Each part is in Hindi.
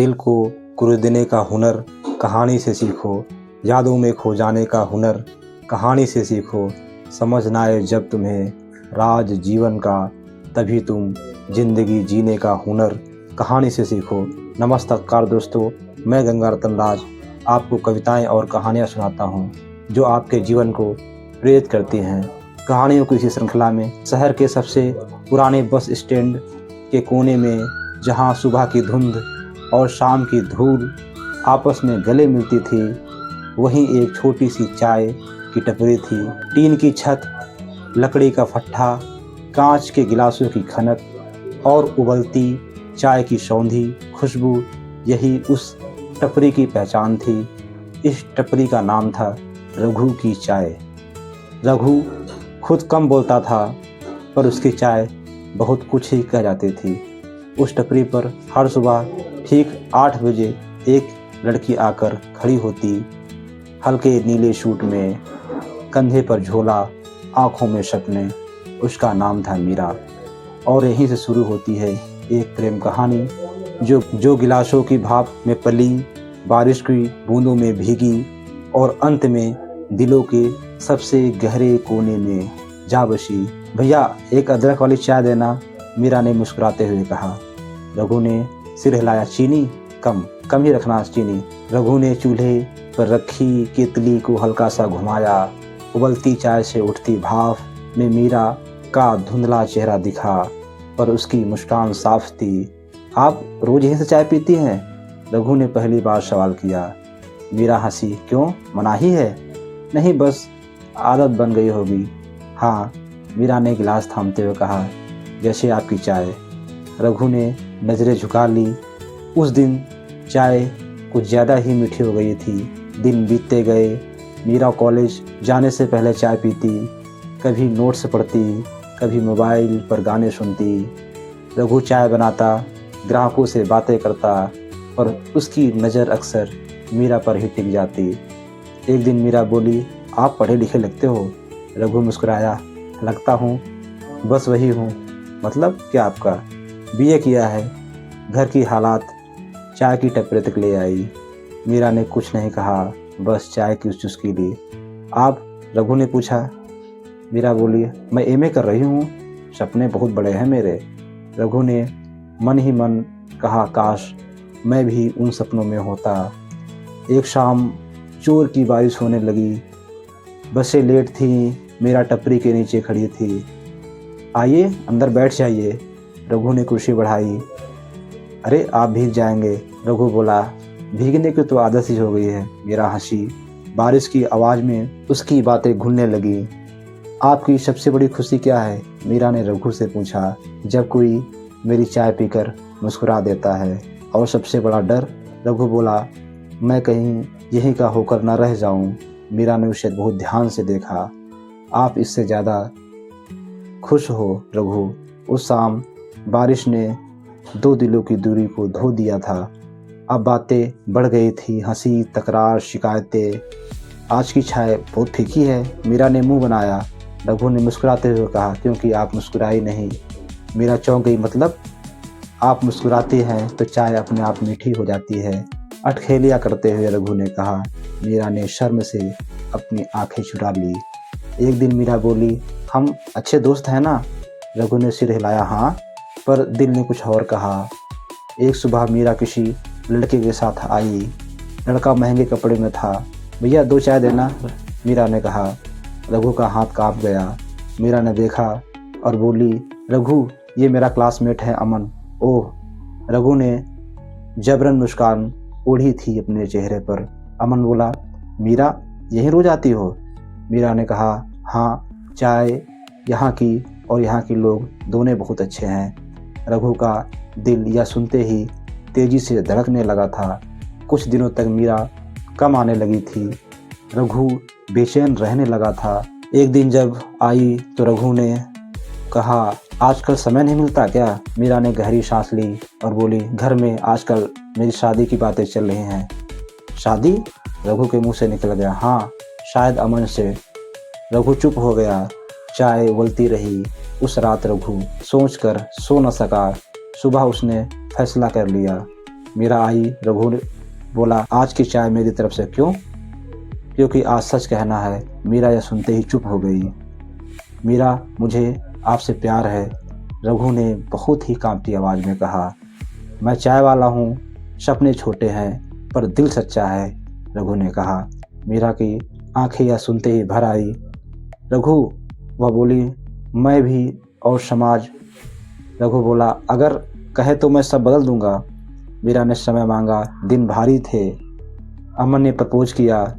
दिल को कुरेदने का हुनर कहानी से सीखो, यादों में खो जाने का हुनर कहानी से सीखो। समझ ना आए जब तुम्हें राज जीवन का, तभी तुम जिंदगी जीने का हुनर कहानी से सीखो। नमस्कार दोस्तों, मैं गंगा रतन राज आपको कविताएं और कहानियां सुनाता हूं जो आपके जीवन को प्रेरित करती हैं। कहानियों की इसी श्रृंखला में शहर के सबसे पुराने बस स्टैंड के कोने में, जहां सुबह की धुंध और शाम की धूल आपस में गले मिलती थी, वहीं एक छोटी सी चाय की टपरी थी। टीन की छत, लकड़ी का फट्ठा, कांच के गिलासों की खनक और उबलती चाय की सौंधी खुशबू, यही उस टपरी की पहचान थी। इस टपरी का नाम था रघु की चाय। रघु खुद कम बोलता था, पर उसकी चाय बहुत कुछ ही कह जाती थी। उस टपरी पर हर सुबह ठीक 8 बजे एक लड़की आकर खड़ी होती, हल्के नीले सूट में, कंधे पर झोला, आंखों में सपने। उसका नाम था मीरा। और यहीं से शुरू होती है एक प्रेम कहानी जो गिलासों की भाप में पली, बारिश की बूंदों में भीगी और अंत में दिलों के सबसे गहरे कोने में जा बसी। भैया, एक अदरक वाली चाय देना, मीरा ने मुस्कुराते हुए कहा। रघु ने सिर हिलाया। चीनी कम ही रखना चीनी। रघु ने चूल्हे पर रखी केतली को हल्का सा घुमाया। उबलती चाय से उठती भाप में मीरा का धुंधला चेहरा दिखा, पर उसकी मुस्कान साफ थी। आप रोज यहीं से चाय पीती हैं? रघु ने पहली बार सवाल किया। मीरा हंसी। क्यों, मनाही है? नहीं, बस आदत बन गई होगी। हाँ, मीरा ने गिलास थामते हुए कहा, जैसे आपकी चाय। रघु ने नज़रें झुका ली। उस दिन चाय कुछ ज़्यादा ही मीठी हो गई थी। दिन बीतते गए। मीरा कॉलेज जाने से पहले चाय पीती, कभी नोट्स पढ़ती, कभी मोबाइल पर गाने सुनती। रघु चाय बनाता, ग्राहकों से बातें करता, और उसकी नज़र अक्सर मीरा पर ही टिक जाती। एक दिन मीरा बोली, आप पढ़े लिखे लगते हो। रघु मुस्कुराया। लगता हूँ, बस वही हूँ। मतलब क्या आपका? बीए किया है। घर की हालात चाय की टपरी तक ले आई। मीरा ने कुछ नहीं कहा, बस चाय की चुस्की ली। आप? रघु ने पूछा। मीरा बोली, मैं एमए कर रही हूँ। सपने बहुत बड़े हैं मेरे। रघु ने मन ही मन कहा, काश मैं भी उन सपनों में होता। एक शाम जोर की बारिश होने लगी। बसें लेट थीं। मीरा टपरी के नीचे खड़ी थी। आइए अंदर बैठ जाइए। रघु ने कुर्सी बढ़ाई। अरे, आप भीग जाएंगे, रघु बोला। भीगने की तो आदत ही हो गई है। मीरा हंसी। बारिश की आवाज़ में उसकी बातें घुलने लगी। आपकी सबसे बड़ी खुशी क्या है? मीरा ने रघु से पूछा। जब कोई मेरी चाय पीकर मुस्कुरा देता है। और सबसे बड़ा डर? रघु बोला, मैं कहीं यहीं का होकर न रह जाऊं। मीरा ने उसे बहुत ध्यान से देखा। आप इससे ज़्यादा खुश हो रघु। उस शाम बारिश ने 2 दिलों की दूरी को धो दिया था। अब बातें बढ़ गई थी, हंसी, तकरार, शिकायतें। आज की चाय बहुत फीकी है, मीरा ने मुंह बनाया। रघु ने मुस्कुराते हुए कहा, क्योंकि आप मुस्कुराई नहीं। मीरा चौंक गई। मतलब? आप मुस्कुराती हैं तो चाय अपने आप मीठी हो जाती है, अटखेलियाँ करते हुए रघु ने कहा। मीरा ने शर्म से अपनी आंखें चुरा ली। एक दिन मीरा बोली, हम अच्छे दोस्त हैं ना? रघु ने सिर हिलाया। हाँ, पर दिल ने कुछ और कहा। एक सुबह मीरा किसी लड़के के साथ आई। लड़का महंगे कपड़े में था। भैया 2 चाय देना, मीरा ने कहा। रघु का हाथ कांप गया। मीरा ने देखा और बोली, रघु, ये मेरा क्लासमेट है, अमन। ओह। रघु ने जबरन मुस्कान ओढ़ी थी अपने चेहरे पर। अमन बोला, मीरा यहीं रोज आती हो? मीरा ने कहा, हाँ, चाय यहाँ की और यहाँ के लोग दोनों बहुत अच्छे हैं। रघु का दिल यह सुनते ही तेजी से धड़कने लगा था। कुछ दिनों तक मीरा कम आने लगी थी। रघु बेचैन रहने लगा था। एक दिन जब आई तो रघु ने कहा, आजकल समय नहीं मिलता क्या? मीरा ने गहरी सांस ली और बोली, घर में आजकल मेरी शादी की बातें चल रही हैं। शादी? रघु के मुंह से निकल गया। हाँ, शायद अमन से। रघु चुप हो गया। चाय उबलती रही। उस रात रघु सोचकर सो न सका। सुबह उसने फैसला कर लिया, मीरा आई। रघु बोला, आज की चाय मेरी तरफ से क्यों? क्योंकि आज सच कहना है। मीरा यह सुनते ही चुप हो गई। मीरा, मुझे आपसे प्यार है, रघु ने बहुत ही कांपती आवाज़ में कहा। मैं चाय वाला हूँ, सपने छोटे हैं पर दिल सच्चा है, रघु ने कहा। मीरा की आंखें यह सुनते ही भर आई। रघु, वह बोली, मैं भी और समाज। रघु बोला, अगर कहे तो मैं सब बदल दूंगा। मीरा ने समय मांगा, दिन भारी थे। अमन ने प्रपोज किया।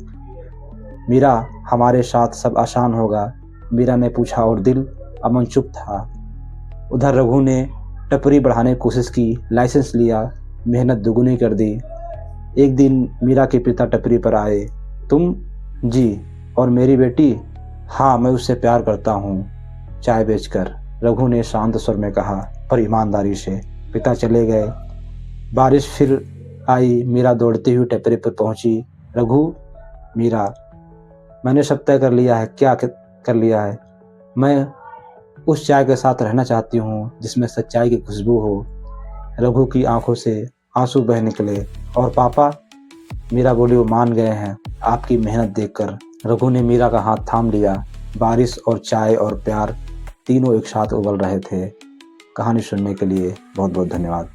मीरा, हमारे साथ सब आसान होगा, मीरा ने पूछा और दिल? अमन चुप था। उधर रघु ने टपरी बढ़ाने की कोशिश की, लाइसेंस लिया, मेहनत दुगुनी कर दी। एक दिन मीरा के पिता टपरी पर आए। तुम? जी। और मेरी बेटी? हाँ, मैं उससे प्यार करता हूँ, चाय बेचकर, रघु ने शांत स्वर में कहा, पर ईमानदारी से। पिता चले गए। बारिश फिर आई। मीरा दौड़ती हुई टपरी पर पहुंची। रघु, मीरा, मैंने सब तय कर लिया है। क्या कर लिया है? मैं उस चाय के साथ रहना चाहती हूँ जिसमें सच्चाई की खुशबू हो। रघु की आंखों से आंसू बह निकले। और पापा? मीरा बोली, वो मान गए हैं आपकी मेहनत देखकर। रघु ने मीरा का हाथ थाम लिया। बारिश और चाय और प्यार तीनों एक साथ उबल रहे थे। कहानी सुनने के लिए बहुत बहुत धन्यवाद।